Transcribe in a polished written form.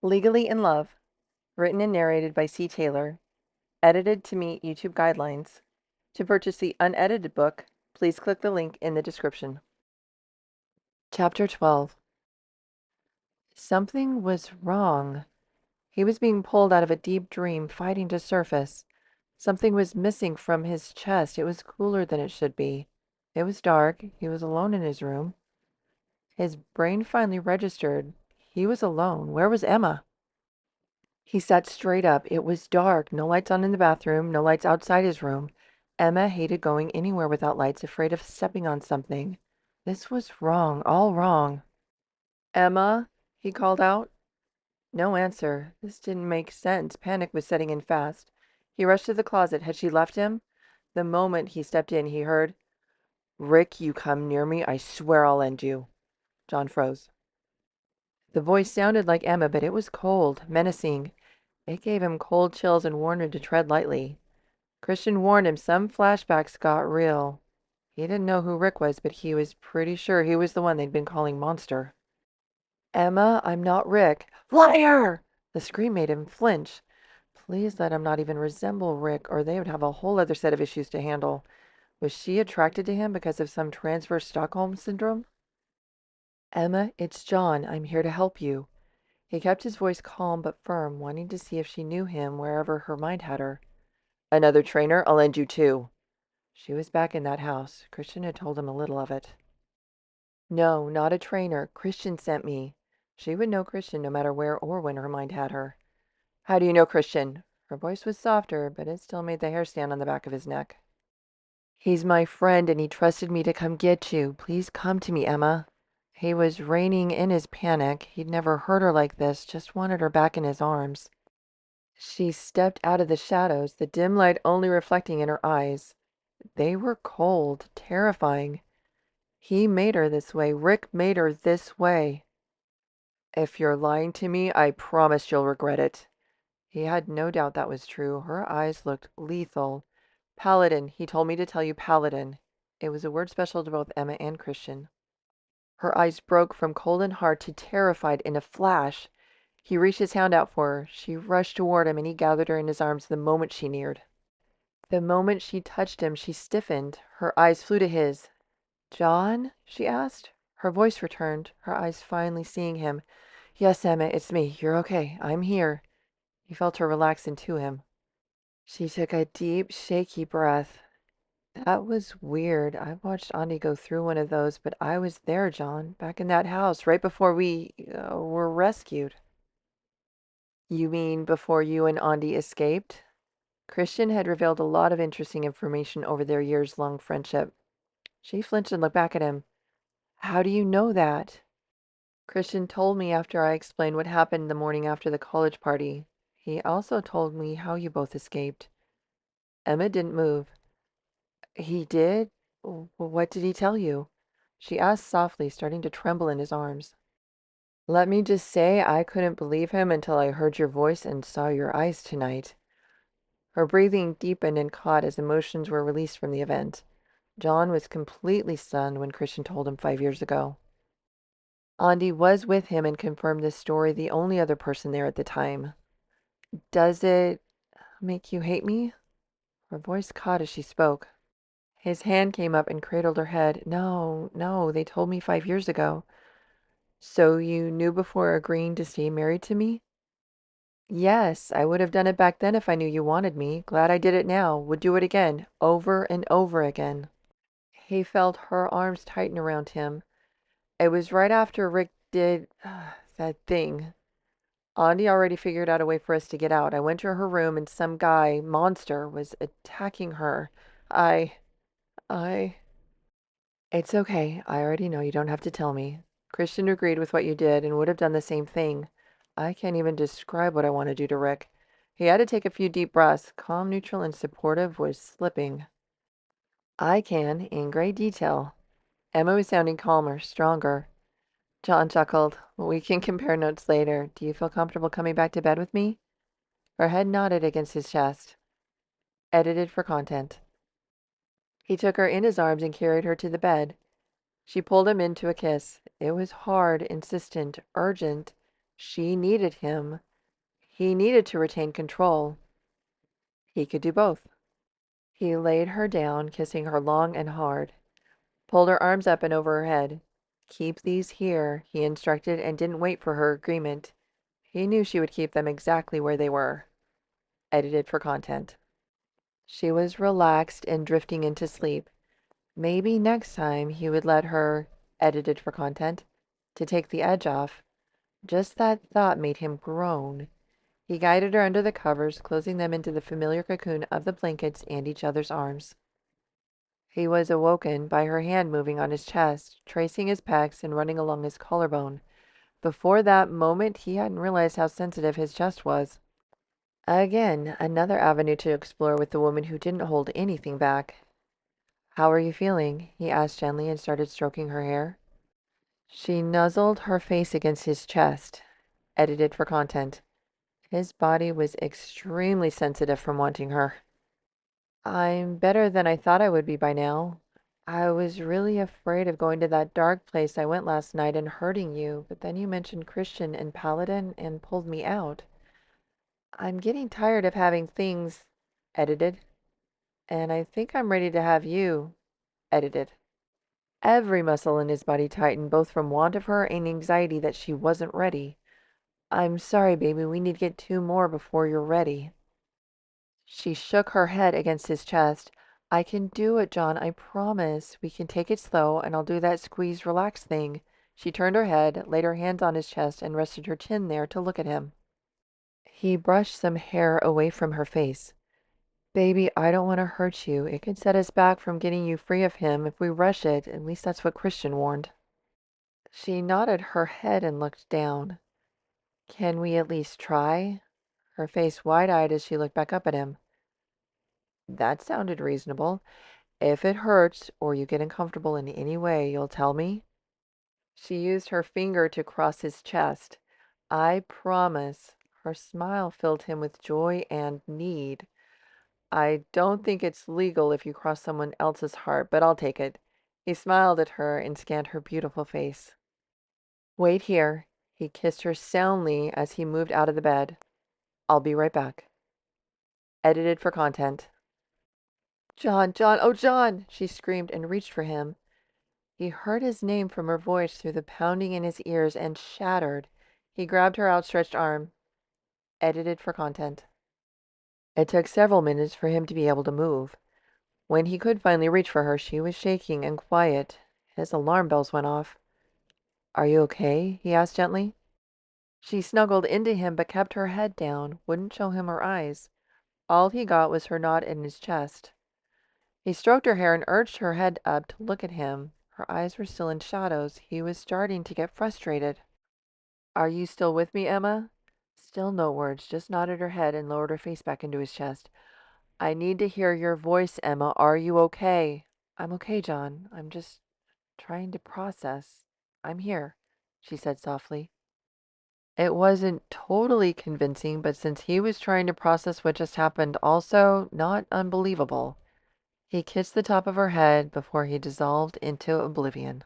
Legally in Love, written and narrated by C. Taylor, edited to meet YouTube guidelines. To purchase the unedited book, please click the link in the description. Chapter 12. Something was wrong. He was being pulled out of a deep dream, fighting to surface. Something was missing from his chest. It was cooler than it should be. It was dark. He was alone in his room. His brain finally registered. He was alone. Where was Emma? He sat straight up. It was dark. No lights on in the bathroom, no lights outside his room. Emma hated going anywhere without lights, afraid of stepping on something. This was wrong, all wrong. Emma, he called out. No answer. This didn't make sense. Panic was setting in fast. He rushed to the closet. Had she left him? The moment he stepped in, he heard, "Rick, you come near me, I swear I'll end you." John froze. The voice sounded like Emma, but it was cold, menacing. It gave him cold chills and warned him to tread lightly. Christian warned him some flashbacks got real. He didn't know who Rick was, but he was pretty sure he was the one they'd been calling Monster. "Emma, I'm not Rick." "Liar!" The scream made him flinch. Please let him not even resemble Rick, or they would have a whole other set of issues to handle. Was she attracted to him because of some transverse Stockholm syndrome? "Emma, it's John. I'm here to help you." He kept his voice calm but firm, wanting to see if she knew him wherever her mind had her. "Another trainer? I'll end you too." She was back in that house. Christian had told him a little of it. "No, not a trainer. Christian sent me." She would know Christian no matter where or when her mind had her. "How do you know Christian?" Her voice was softer, but it still made the hair stand on the back of his neck. "He's my friend, and he trusted me to come get you. Please come to me, Emma." He was reining in his panic. He'd never hurt her like this, just wanted her back in his arms. She stepped out of the shadows, the dim light only reflecting in her eyes. They were cold, terrifying. He made her this way. Rick made her this way. "If you're lying to me, I promise you'll regret it." He had no doubt that was true. Her eyes looked lethal. "Paladin, he told me to tell you Paladin." It was a word special to both Emma and Christian. Her eyes broke from cold and hard to terrified in a flash. He reached his hand out for her. She rushed toward him, and he gathered her in his arms the moment she neared. The moment she touched him, she stiffened. Her eyes flew to his. "John?" she asked. Her voice returned, her eyes finally seeing him. "Yes, Emma, it's me. You're okay. I'm here." He felt her relax into him. She took a deep, shaky breath. "That was weird. I've watched Andi go through one of those, but I was there, John, back in that house, right before we were rescued." "You mean before you and Andi escaped?" Christian had revealed a lot of interesting information over their years-long friendship. She flinched and looked back at him. "How do you know that?" "Christian told me after I explained what happened the morning after the college party. He also told me how you both escaped." Emma didn't move. "He did? What did he tell you?" she asked softly, starting to tremble in his arms. "Let me just say I couldn't believe him until I heard your voice and saw your eyes tonight." Her breathing deepened and caught as emotions were released from the event. John was completely stunned when Christian told him 5 years ago. Andi was with him and confirmed this story, the only other person there at the time. "Does it make you hate me?" Her voice caught as she spoke. His hand came up and cradled her head. "No, no, they told me 5 years ago." "So you knew before agreeing to stay married to me?" "Yes, I would have done it back then if I knew you wanted me. Glad I did it now. Would do it again, over and over again." He felt her arms tighten around him. "It was right after Rick did that thing. Andi already figured out a way for us to get out. I went to her room and some guy, Monster, was attacking her. I I It's okay. I already know. You don't have to tell me." Christian agreed with what you did and would have done the same thing. I can't even describe what I want to do to Rick. He had to take a few deep breaths. Calm, neutral, and supportive was slipping. "I can, in great detail." Emma was sounding calmer, stronger. John chuckled. "We can compare notes later. Do you feel comfortable coming back to bed with me?" Her head nodded against his chest. Edited for content. He took her in his arms and carried her to the bed. She pulled him into a kiss. It was hard, insistent, urgent. She needed him. He needed to retain control. He could do both. He laid her down, kissing her long and hard, pulled her arms up and over her head. Keep these here, he instructed, and didn't wait for her agreement. He knew she would keep them exactly where they were. Edited for content. She was relaxed and drifting into sleep. Maybe next time he would let her, edited for content, to take the edge off. Just that thought made him groan. He guided her under the covers, closing them into the familiar cocoon of the blankets and each other's arms. He was awoken by her hand moving on his chest, tracing his pecs and running along his collarbone. Before that moment, he hadn't realized how sensitive his chest was. Again, another avenue to explore with the woman who didn't hold anything back. "How are you feeling?" he asked gently and started stroking her hair. She nuzzled her face against his chest. Edited for content. His body was extremely sensitive from wanting her. "I'm better than I thought I would be by now. I was really afraid of going to that dark place I went last night and hurting you, but then you mentioned Christian and Paladin and pulled me out. I'm getting tired of having things," edited, "and I think I'm ready to have you," edited. Every muscle in his body tightened, both from want of her and anxiety that she wasn't ready. "I'm sorry, baby, we need to get two more before you're ready." She shook her head against his chest. "I can do it, John, I promise. We can take it slow, and I'll do that squeeze relax thing." She turned her head, laid her hands on his chest, and rested her chin there to look at him. He brushed some hair away from her face. "Baby, I don't want to hurt you. It could set us back from getting you free of him if we rush it. At least that's what Christian warned." She nodded her head and looked down. "Can we at least try?" Her face wide-eyed as she looked back up at him. That sounded reasonable. "If it hurts or you get uncomfortable in any way, you'll tell me?" She used her finger to cross his chest. "I promise." Her smile filled him with joy and need. "I don't think it's legal if you cross someone else's heart, but I'll take it." He smiled at her and scanned her beautiful face. "Wait here." He kissed her soundly as he moved out of the bed. "I'll be right back." Edited for content. "John, John, oh John!" she screamed and reached for him. He heard his name from her voice through the pounding in his ears and shattered. He grabbed her outstretched arm. Edited for content. It took several minutes for him to be able to move. When he could finally reach for her, she was shaking and quiet. His alarm bells went off. "Are you okay?" he asked gently. She snuggled into him but kept her head down, wouldn't show him her eyes. All he got was her nod in his chest. He stroked her hair and urged her head up to look at him. Her eyes were still in shadows. He was starting to get frustrated. "Are you still with me, Emma?" Still no words, just nodded her head and lowered her face back into his chest. "I need to hear your voice, Emma. Are you okay?" "I'm okay, John. I'm just trying to process. I'm here," she said softly. It wasn't totally convincing, but since he was trying to process what just happened, also not unbelievable. He kissed the top of her head before he dissolved into oblivion.